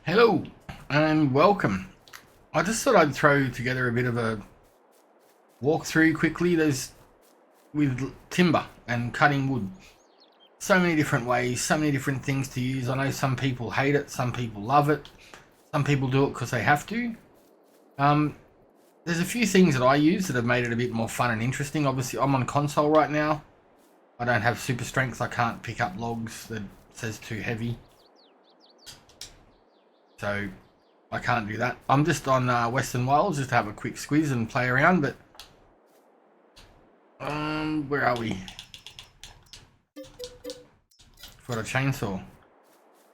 Hello and welcome. I just thought I'd throw together a bit of a walkthrough quickly. There's with timber and cutting wood. So many different ways, so many different things to use. I know some people hate it, some people love it, some people do it because they have to. There's a few things that I use that have made it a bit more fun and interesting. Obviously, I'm on console right now. I don't have super strength. I can't pick up logs that says too heavy. So I can't do that. I'm just on Western Wilds just to have a quick squeeze and play around, but where are we? Got a chainsaw.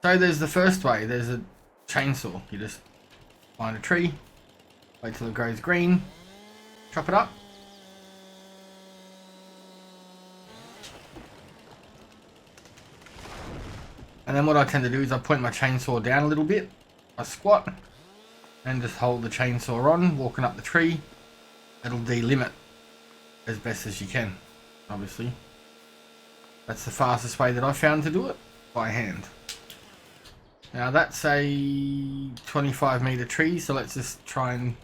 So there's the first way. There's a chainsaw. You just find a tree, wait till it grows green, chop it up. And then what I tend to do is I point my chainsaw down a little bit. I squat and just hold the chainsaw on, walking up the tree. It'll delimit as best as you can, obviously. That's the fastest way that I found to do it, by hand. Now that's a 25 meter tree, so let's just try and...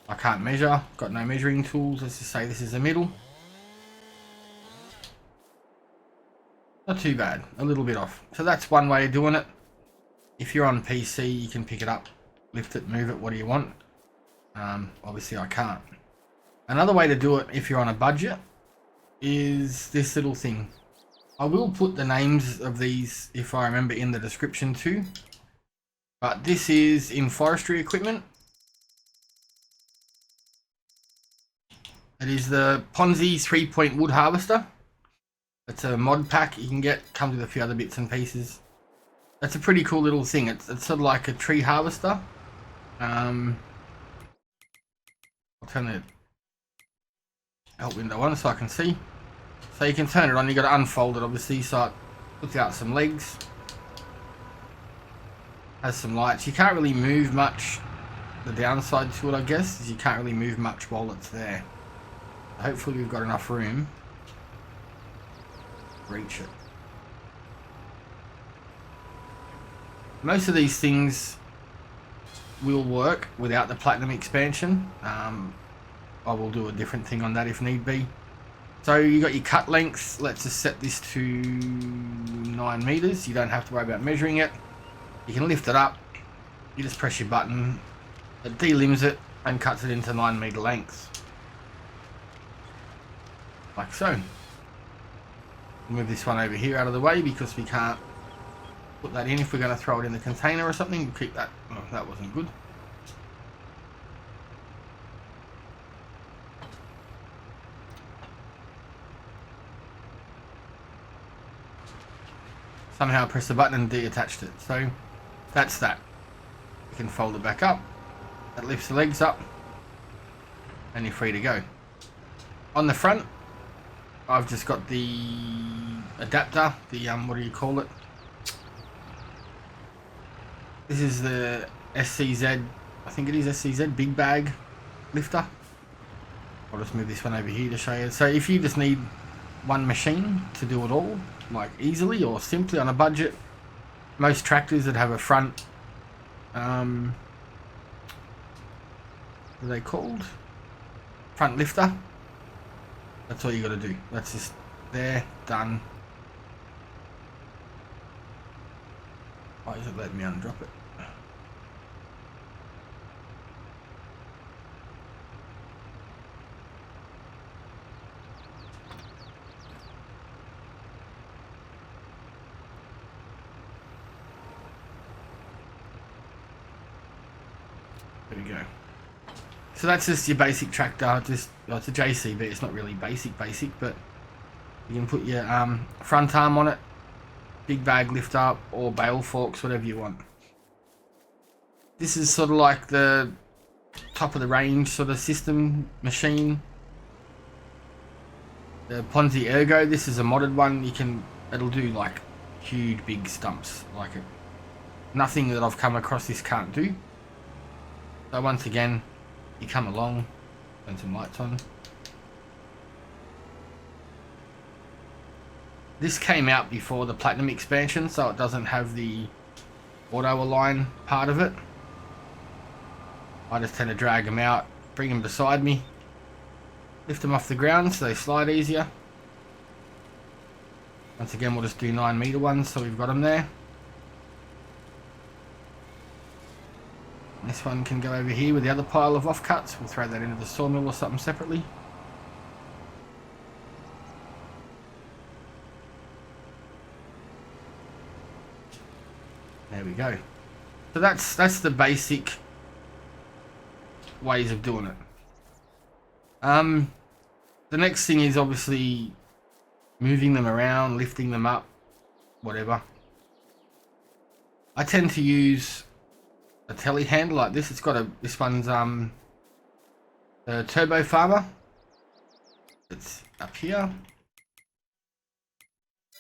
I can't measure, got no measuring tools. Let's just say this is the middle. Not too bad, a little bit off. So that's one way of doing it. If you're on PC, you can pick it up, lift it, move it, what do you want? Obviously I can't. Another way to do it if you're on a budget is this little thing. I will put the names of these, if I remember, in the description too. But this is in forestry equipment. It is the Ponsse 3-point wood harvester. It's a mod pack you can get, comes with a few other bits and pieces. That's a pretty cool little thing. It's sort of like a tree harvester. I'll turn the help window on so I can see. So you can turn it on. You got to unfold it, obviously, so it puts out some legs. Has some lights. You can't really move much. The downside to it, I guess, is you can't really move much while it's there. Hopefully we've got enough room to reach it. Most of these things will work without the platinum expansion. I will do a different thing on that if need be. So you got your cut length. Let's just set this to 9 meters. You don't have to worry about measuring it. You can lift it up. You just press your button. It delimbs it and cuts it into 9 meter lengths. Like so. Move this one over here out of the way because we can't put that in. If we're going to throw it in the container or something, we'll keep that. Oh, that wasn't good. Somehow I pressed the button and deattached it. So that's that. You can fold it back up. That lifts the legs up. And you're free to go. On the front, I've just got the adapter. The, what do you call it? This is the SCZ, I think it is SCZ, big bag lifter. I'll just move this one over here to show you. So if you just need one machine to do it all, like easily or simply on a budget, most tractors that have a front, what are they called? Front lifter. That's all you got to do. That's just there, done. Why is it letting me undrop it? There we go. So that's just your basic tractor. Just it's a JCB. It's not really basic, but you can put your front arm on it. Big bag lift up or bale forks, whatever you want. This is sort of like the top of the range sort of system machine. The Ponsse Ergo, this is a modded one. It'll do like huge big stumps. Like nothing that I've come across this can't do. So once again, you come along, turn some lights on. This came out before the Platinum expansion, so it doesn't have the auto align part of it. I just tend to drag them out, bring them beside me, lift them off the ground so they slide easier. Once again, we'll just do 9-meter ones so we've got them there. This one can go over here with the other pile of offcuts. We'll throw that into the sawmill or something separately. There we go. So that's the basic ways of doing it. The next thing is obviously moving them around, lifting them up, whatever. I tend to use a telehandler like this. It's got this one's the Turbofarmer. It's up here.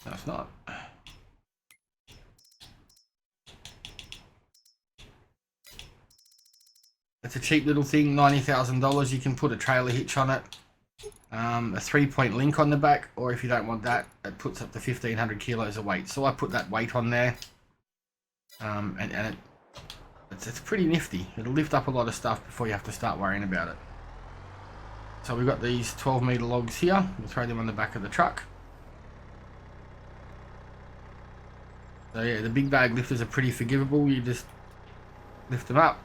No, it's not. It's a cheap little thing, $90,000. You can put a trailer hitch on it, a 3-point link on the back, or if you don't want that, it puts up to 1,500 kilos of weight. So I put that weight on there, and it's pretty nifty. It'll lift up a lot of stuff before you have to start worrying about it. So we've got these 12-meter logs here. We'll throw them on the back of the truck. So yeah, the big bag lifters are pretty forgivable. You just lift them up.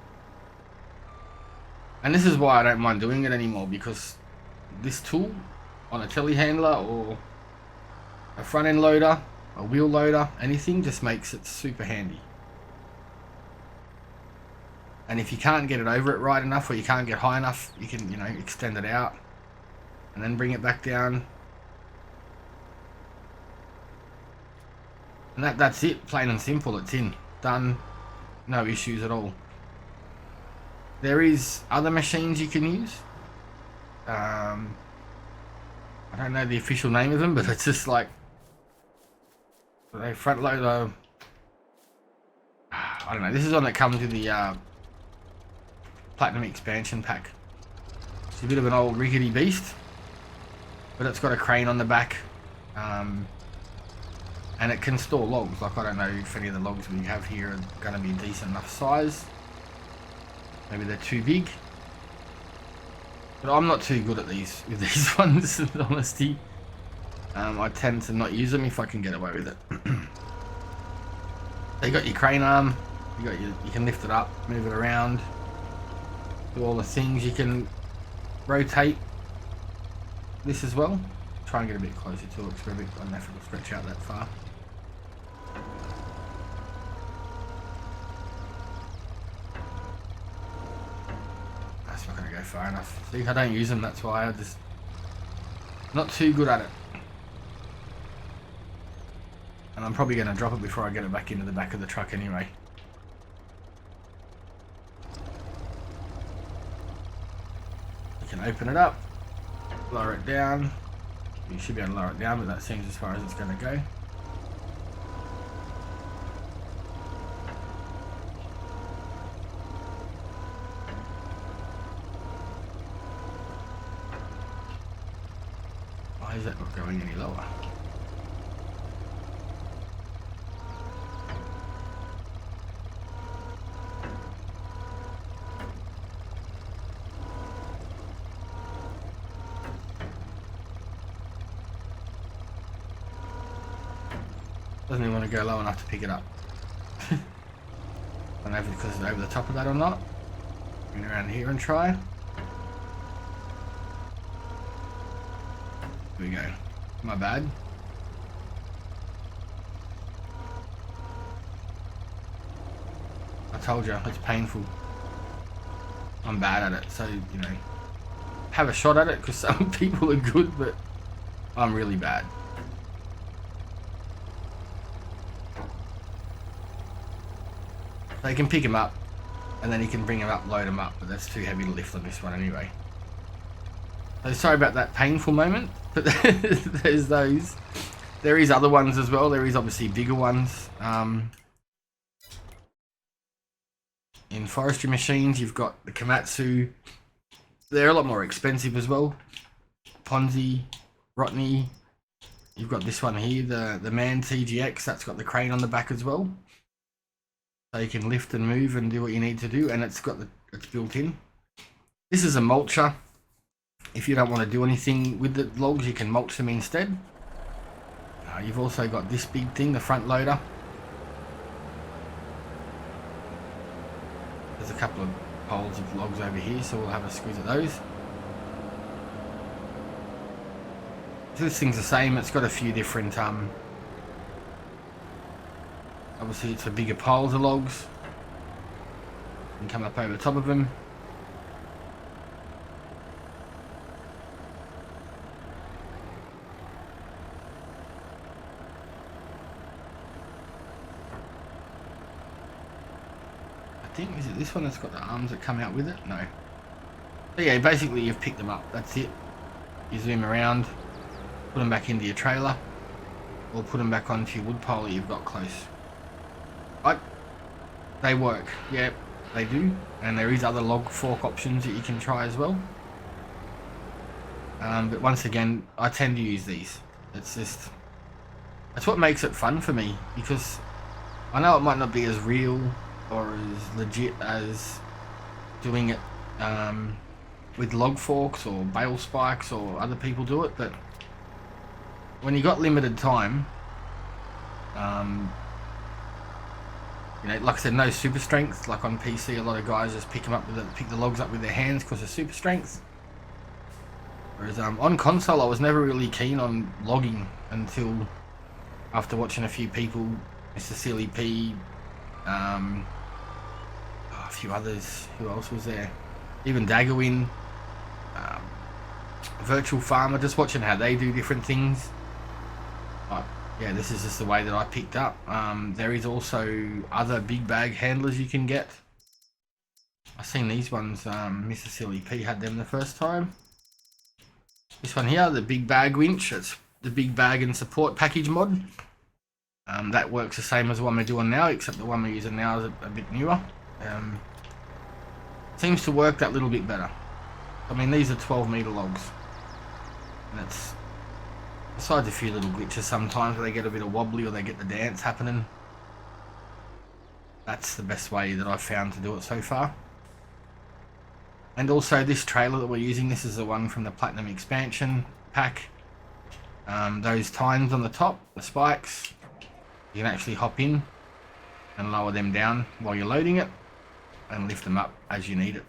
And this is why I don't mind doing it anymore, because this tool on a telehandler or a front end loader, a wheel loader, anything just makes it super handy. And if you can't get it over it right enough, or you can't get high enough, you can, extend it out and then bring it back down. And that's it, plain and simple. It's in, done, no issues at all. There is other machines you can use. I don't know the official name of them, but it's just like they front loader. I don't know. This is one that comes with the Platinum expansion pack. It's a bit of an old rickety beast, but it's got a crane on the back, and it can store logs. Like, I don't know if any of the logs we have here are going to be decent enough size. Maybe they're too big, but I'm not too good at these ones, in honesty. I tend to not use them if I can get away with it. They got your crane arm, you can lift it up, move it around, do all the things. You can rotate this as well. Try and get a bit closer to it, because I don't know if it'll stretch out that far. That's not going to go far enough. See, I don't use them, that's why. I just not too good at it. And I'm probably going to drop it before I get it back into the back of the truck anyway. You can open it up, lower it down. You should be able to lower it down, but that seems as far as it's going to go. Why is that not going any lower? Doesn't even want to go low enough to pick it up. I don't know if it's because it's over the top of that or not. Bring it around here and try. Here we go. My bad. I told you, it's painful. I'm bad at it, so, have a shot at it, because some people are good, but I'm really bad. They can pick him up, and then he can bring him up, load him up, but that's too heavy to lift on this one anyway. So sorry about that painful moment, but there's those. There is other ones as well. There is obviously bigger ones. In forestry machines, you've got the Komatsu. They're a lot more expensive as well. Ponsse, Rotney. You've got this one here, the Man TGX. That's got the crane on the back as well. so you can lift and move and do what you need to do, and it's built in. This is a mulcher. If you don't want to do anything with the logs, you can mulch them instead. You've also got this big thing, the front loader. There's a couple of poles of logs over here, so we'll have a squeeze at those. So this thing's the same. It's got a few different obviously it's for bigger piles of logs. You can come up over the top of them. Is it this one that's got the arms that come out with it? No. So yeah, basically you've picked them up. That's it. You zoom around, put them back into your trailer, or put them back onto your wood pile that you've got close. But they work. Yeah, they do. And there is other log fork options that you can try as well. But once again, I tend to use these. That's what makes it fun for me, because I know it might not be as real or as legit as doing it with log forks or bale spikes or other people do it, but when you got limited time, you know, like I said, no super strength. Like on PC, a lot of guys just pick the logs up with their hands because of super strength. Whereas on console, I was never really keen on logging until after watching a few people, Mr. Silly P, a few others. Who else was there? Even Daggerwin, Virtual Farmer. Just watching how they do different things. But yeah, this is just the way that I picked up. There is also other big bag handlers you can get. I've seen these ones. Mr. Silly P had them the first time. This one here, the big bag winch. It's the big bag and support package mod. That works the same as the one we're doing now, except the one we're using now is a bit newer. Seems to work that little bit better. I mean, these are 12-meter logs, and it's, besides a few little glitches sometimes where they get a bit of wobbly or they get the dance happening, that's the best way that I've found to do it so far. And also this trailer that we're using, this is the one from the Platinum expansion pack. Those tines on the top, the spikes, you can actually hop in and lower them down while you're loading it and lift them up as you need it.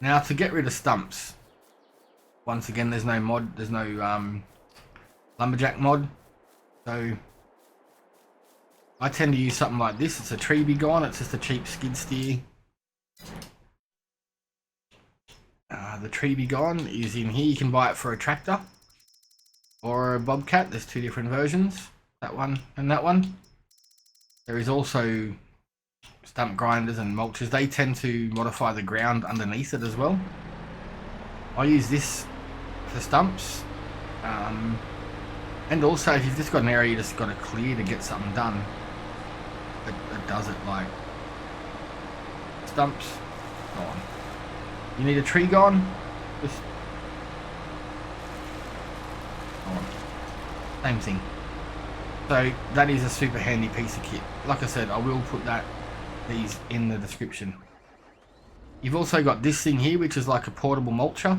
Now, to get rid of stumps, once again, there's no mod, there's no lumberjack mod, so I tend to use something like this. It's a tree be gone. It's just a cheap skid steer. The tree be gone is in here. You can buy it for a tractor or a bobcat. There's two different versions, that one and that one. There is also stump grinders and mulchers. They tend to modify the ground underneath it as well. I use this for stumps, and also if you've just got an area you just got to clear to get something done, it does it. Like stumps gone, you need a tree gone, just gone. Same thing. So that is a super handy piece of kit. Like I said, I will put these in the description. You've also got this thing here, which is like a portable mulcher.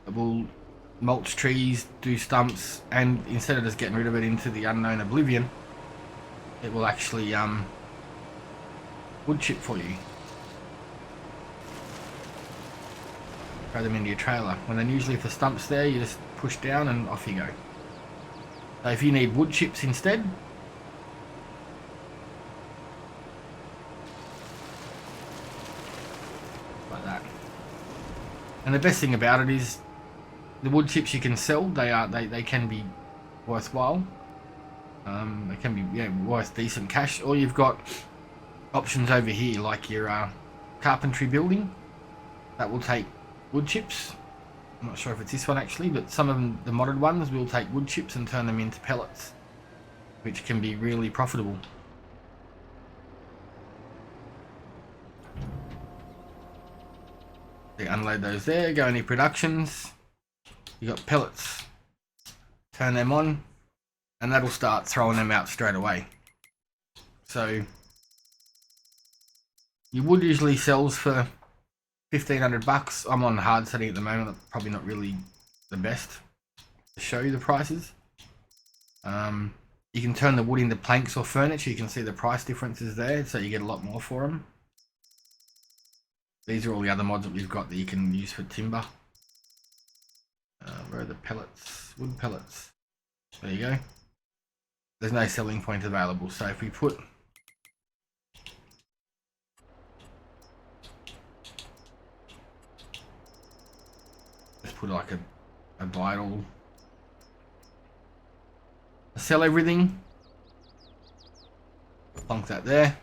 It will mulch trees, do stumps, and instead of just getting rid of it into the unknown oblivion, it will actually wood chip for you. Throw them into your trailer. When then usually if the stump's there, you just push down and off you go. So if you need wood chips instead, like that. And the best thing about it is the wood chips you can sell. They can be worthwhile. They can be worth decent cash. Or you've got options over here like your carpentry building that will take wood chips. I'm not sure if it's this one actually, but some of them, the modded ones, will take wood chips and turn them into pellets, which can be really profitable. You unload those there, go into productions, you got pellets, turn them on, and that'll start throwing them out straight away. So your wood usually sells for $1,500. I'm on hard setting at the moment. That's probably not really the best to show you the prices. You can turn the wood into planks or furniture. You can see the price differences there, so you get a lot more for them. These are all the other mods that we've got that you can use for timber. Where are the pellets? Wood pellets. There you go. There's no selling point available, so if we put like a vital, sell everything, plonk that there.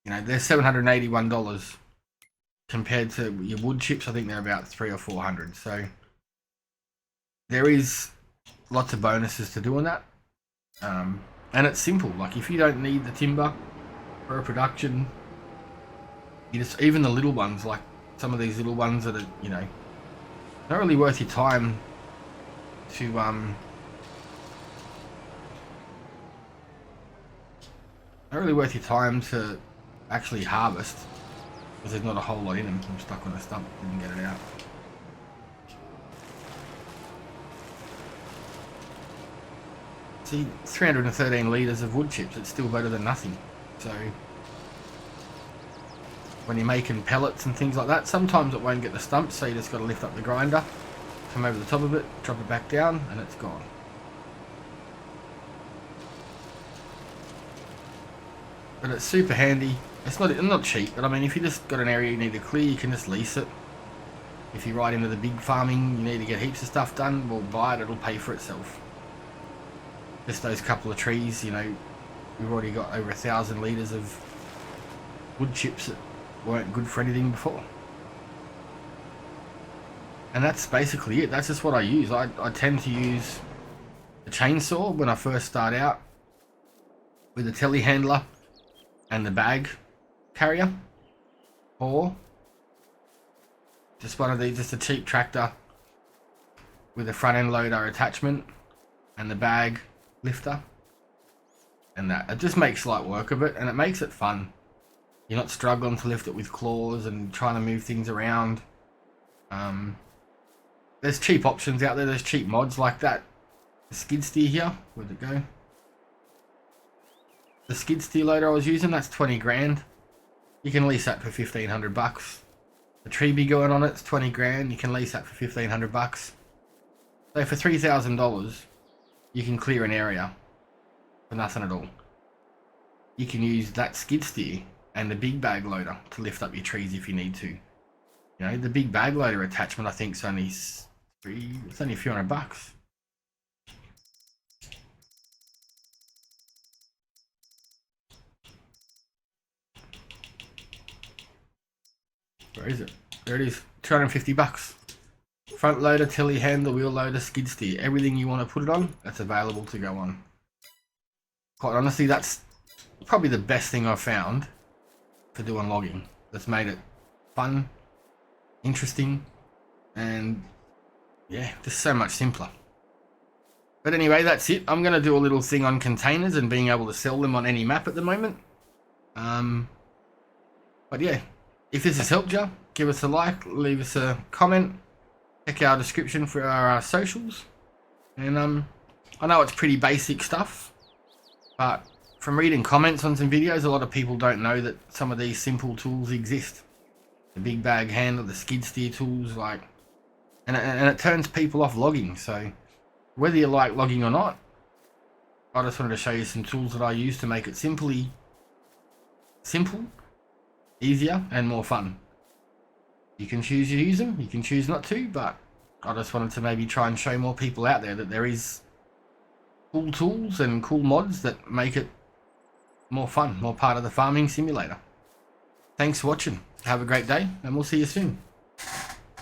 You know, they're $781 compared to your wood chips. I think they're about $300 or $400. So there is lots of bonuses to doing that, and it's simple. Like if you don't need the timber for a production, you just, even the little ones, like some of these little ones that are, you know, not really worth your time to not really worth your time to actually harvest, because there's not a whole lot in them. I'm stuck on a stump, didn't get it out. See, 313 litres of wood chips, it's still better than nothing. So when you're making pellets and things like that, sometimes it won't get the stumps, so you just got to lift up the grinder, come over the top of it, drop it back down, and it's gone. But it's super handy. It's not cheap, but I mean, if you just got an area you need to clear, you can just lease it. If you're right into the big farming, you need to get heaps of stuff done, well, buy it, it'll pay for itself. Just those couple of trees, you know, we've already got over 1,000 litres of wood chips that weren't good for anything before. And that's basically it. That's just what I use. I tend to use the chainsaw when I first start out with the telehandler and the bag carrier, or just one of these, just a cheap tractor with a front end loader attachment and the bag lifter, and that it just makes light work of it, and it makes it fun. You're not struggling to lift it with claws and trying to move things around. There's cheap options out there. There's cheap mods like that. The Skidsteer here, where'd it go? The Skidsteer loader I was using, that's 20 grand. You can lease that for $1,500. The tree going on it's 20 grand. You can lease that for $1,500. So for $3,000, you can clear an area for nothing at all. You can use that Skidsteer and the big bag loader to lift up your trees if you need to. You know, the big bag loader attachment, I think, is only a few $100. Where is it? There it is, $250. Front loader, telehandler, wheel loader, Skidsteer. Everything you want to put it on, that's available to go on. Quite honestly, that's probably the best thing I've found for doing logging. That's made it fun, interesting, and yeah, just so much simpler. But anyway, that's it. I'm going to do a little thing on containers and being able to sell them on any map at the moment. But yeah, if this has helped you, give us a like, leave us a comment, check our description for our socials. And I know it's pretty basic stuff, but from reading comments on some videos, a lot of people don't know that some of these simple tools exist. The big bag handler, the Skidsteer tools, like, and it turns people off logging. So whether you like logging or not, I just wanted to show you some tools that I use to make it simple, easier, and more fun. You can choose to use them, you can choose not to, but I just wanted to maybe try and show more people out there that there is cool tools and cool mods that make it more fun, more part of the farming simulator. Thanks for watching. Have a great day, and we'll see you soon.